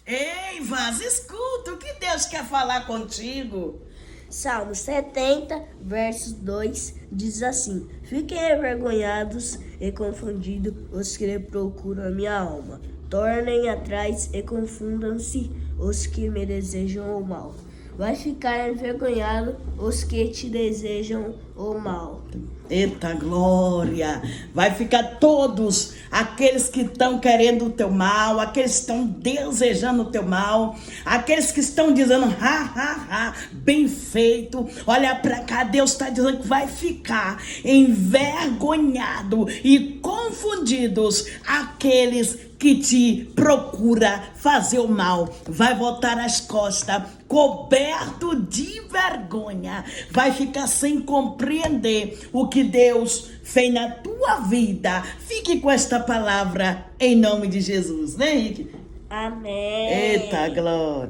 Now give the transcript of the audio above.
Ei, Vaz, escuta, o que Deus quer falar contigo? Salmo 70, versos 2, diz assim: Fiquem envergonhados e confundidos os que procuram a minha alma. Tornem atrás e confundam-se os que me desejam o mal. Vai ficar envergonhado os que te desejam o mal. Eita glória! Vai ficar todos aqueles que estão querendo o teu mal, aqueles que estão desejando o teu mal, aqueles que estão dizendo, bem feito. Olha pra cá, Deus está dizendo que vai ficar envergonhado e confundidos aqueles que te procura fazer o mal. Vai voltar as costas, coberto de vergonha, vai ficar sem compreender o que Deus fez na tua vida. Fique com esta palavra em nome de Jesus, né, Henrique? Amém. Eita glória!